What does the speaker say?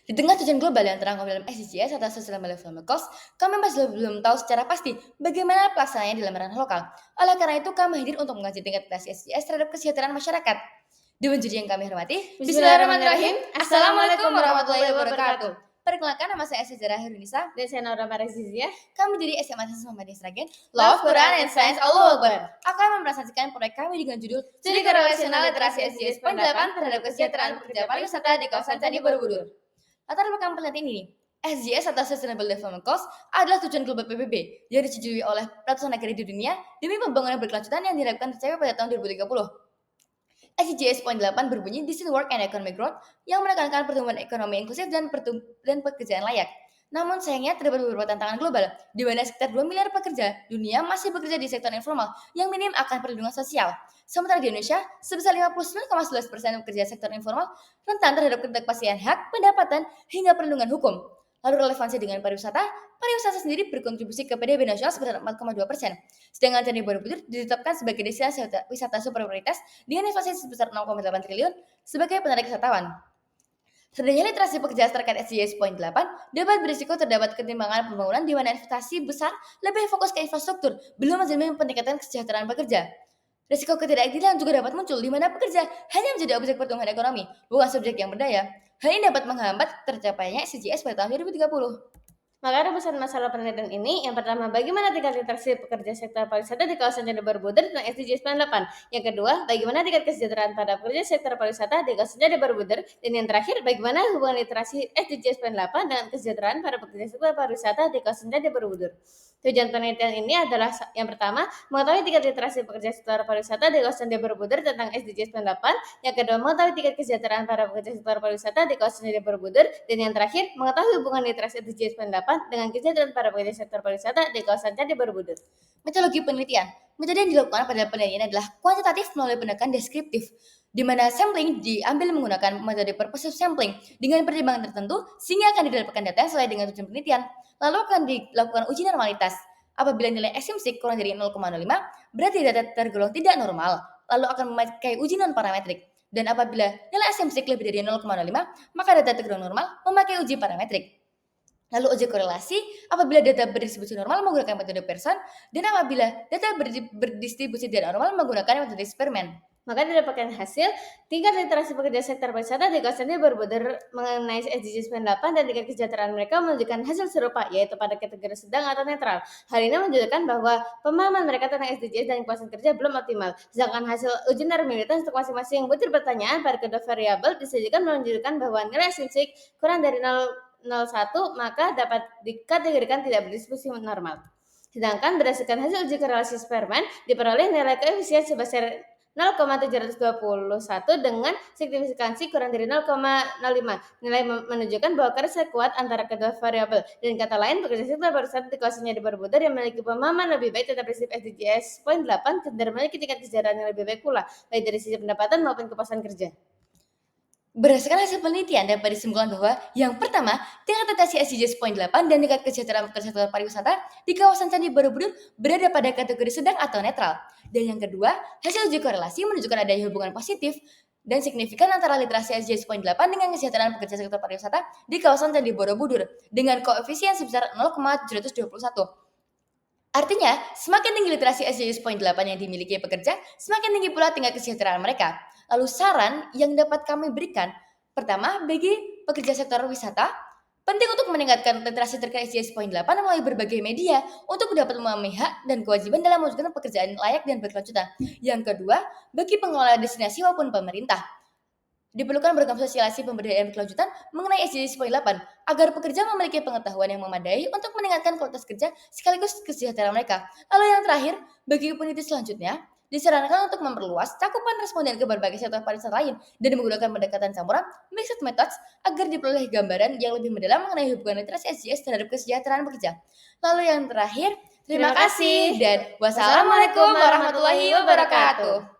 Di tengah tujuan global yang terangkum dalam SDGs atau Sustainable Development Goals, kami masih belum tahu secara pasti bagaimana pelaksanaannya di dalam ranah lokal. Oleh karena itu, kami hadir untuk mengkaji tingkat literasi SDGs terhadap kesejahteraan masyarakat. Dewan juri yang kami hormati, Bismillahirrahmanirrahim. Assalamualaikum warahmatullahi wabarakatuh. Perkenalkan, nama saya Sejarah Hirunisa. Dan saya Nora Marizizia. Kami dari SMA Siswa Muhammadiyah Sragen. Love Quran and Science, Allahu Akbar. Akan mempresentasikan proyek kami dengan judul Studi Korelasional Literasi SDGs Poin 8 terhadap kesejahteraan pekerja pariwisata di kawasan Candi Borobudur. Latar belakang penelitian ini, SDGs atau Sustainable Development Goals adalah tujuan global PBB yang disetujui oleh ratusan negara di dunia demi pembangunan berkelanjutan yang diharapkan tercapai pada tahun 2030. SDGs Point 8 berbunyi Decent Work and Economic Growth yang menekankan pertumbuhan ekonomi inklusif dan pekerjaan layak. Namun sayangnya terdapat beberapa tantangan global, di mana sekitar 2 miliar pekerja dunia masih bekerja di sektor informal yang minim akan perlindungan sosial. Sementara di Indonesia, sebesar 59,11% pekerja sektor informal rentan terhadap ketidakpastian hak, pendapatan, hingga perlindungan hukum. Lalu relevansi dengan pariwisata, pariwisata sendiri berkontribusi ke PDB nasional sebesar 4,2%. Sedangkan Candi Borobudur ditetapkan sebagai destinasi wisata super prioritas dengan investasi sebesar 6,8 triliun sebagai penarik wisatawan. Rendahnya literasi pekerja terkait SDGs Poin 8 dapat berisiko terdapat ketimpangan pembangunan di mana investasi besar lebih fokus ke infrastruktur, belum menjamin peningkatan kesejahteraan pekerja. Risiko ketidakadilan juga dapat muncul di mana pekerja hanya menjadi objek pertumbuhan ekonomi, bukan subjek yang berdaya. Hal ini dapat menghambat tercapainya SDGs pada tahun 2030. Maka rumusan masalah penelitian ini, yang pertama, bagaimana tingkat literasi pekerja sektor pariwisata di kawasan Candi Borobudur tentang SDGs 8. Yang kedua, bagaimana tingkat kesejahteraan pada pekerja sektor pariwisata di kawasan Candi Borobudur. Dan yang terakhir, bagaimana hubungan literasi SDGs 8 dengan kesejahteraan pada pekerja sektor pariwisata di kawasan Candi Borobudur. Tujuan penelitian ini adalah yang pertama, mengetahui tingkat literasi pekerja sektor pariwisata di kawasan Candi Borobudur tentang SDGs 8. Yang kedua, mengetahui tingkat kesejahteraan para pekerja sektor pariwisata di kawasan Candi Borobudur. Dan yang terakhir, mengetahui hubungan literasi SDGs 8 dengan kesejahteraan para pekerja sektor pariwisata di kawasan Candi Borobudur. Metodologi penelitian. Metode yang dilakukan pada penelitian adalah kuantitatif melalui pendekatan deskriptif, di mana sampling diambil menggunakan metode purposive sampling dengan pertimbangan tertentu sehingga akan didapatkan data yang sesuai dengan tujuan penelitian. Lalu akan dilakukan uji normalitas. Apabila nilai ekstrimsik kurang dari 0,05, berarti data tergolong tidak normal, lalu akan memakai uji non-parametrik. Dan apabila nilai ekstrimsik lebih dari 0,05, maka data tergolong normal memakai uji parametrik. Lalu uji korelasi, apabila data berdistribusi normal menggunakan metode Pearson, dan apabila data berdistribusi tidak normal menggunakan metode eksperimen. Maka didapatkan hasil tingkat literasi pekerja sektor pariwisata di kawasan Candi Borobudur mengenai SDGs 8 dan tingkat kesejahteraan mereka menunjukkan hasil serupa, yaitu pada kategori sedang atau netral. Hal ini menunjukkan bahwa pemahaman mereka tentang SDGs dan kepuasan kerja belum optimal. Sedangkan hasil uji normalitas untuk masing-masing butir pertanyaan pada kedua variabel disajikan menunjukkan bahwa nilai ekstrimsik kurang dari 0,01 maka dapat dikategorikan tidak berdistribusi normal. Sedangkan berdasarkan hasil uji korelasi eksperimen diperoleh nilai koefisien sebesar 0,721 dengan signifikansi kurang dari 0,05. Nilai menunjukkan bahwa korelasi kuat antara kedua variabel. Dan kata lain, pekerja sektor pariwisata di kawasan Candi Borobudur yang memiliki pemahaman lebih baik tentang prinsip SDGs Poin 8 cenderung memiliki tingkat kesejahteraan yang lebih baik pula, baik dari sisi pendapatan maupun kepuasan kerja. Berdasarkan hasil penelitian dapat disimpulkan bahwa yang pertama, tingkat literasi SDGs Poin 8 dan tingkat kesejahteraan pekerja sektor pariwisata di kawasan Candi Borobudur berada pada kategori sedang atau netral. Dan yang kedua, hasil uji korelasi menunjukkan adanya hubungan positif dan signifikan antara literasi SDGs Poin 8 dengan kesejahteraan pekerja sektor pariwisata di kawasan Candi Borobudur dengan koefisien sebesar 0,721. Artinya, semakin tinggi literasi SDGs Poin 8 yang dimiliki pekerja, semakin tinggi pula tingkat kesejahteraan mereka. Lalu saran yang dapat kami berikan, pertama, bagi pekerja sektor wisata, penting untuk meningkatkan literasi terkait SDGs Poin 8 melalui berbagai media untuk dapat memahami hak dan kewajiban dalam mewujudkan pekerjaan layak dan berkelanjutan. Yang kedua, bagi pengelola destinasi maupun pemerintah, diperlukan beragam sosialisasi pemberdayaan berkelanjutan mengenai SDGs Poin 8 agar pekerja memiliki pengetahuan yang memadai untuk meningkatkan kualitas kerja sekaligus kesejahteraan mereka. Lalu yang terakhir, bagi peneliti selanjutnya, disarankan untuk memperluas cakupan responden ke berbagai sektor pariwisata lain dan menggunakan pendekatan campuran mixed methods agar diperoleh gambaran yang lebih mendalam mengenai hubungan literasi SDGs terhadap kesejahteraan pekerja. Lalu yang terakhir, terima kasih dan wassalamualaikum warahmatullahi wabarakatuh.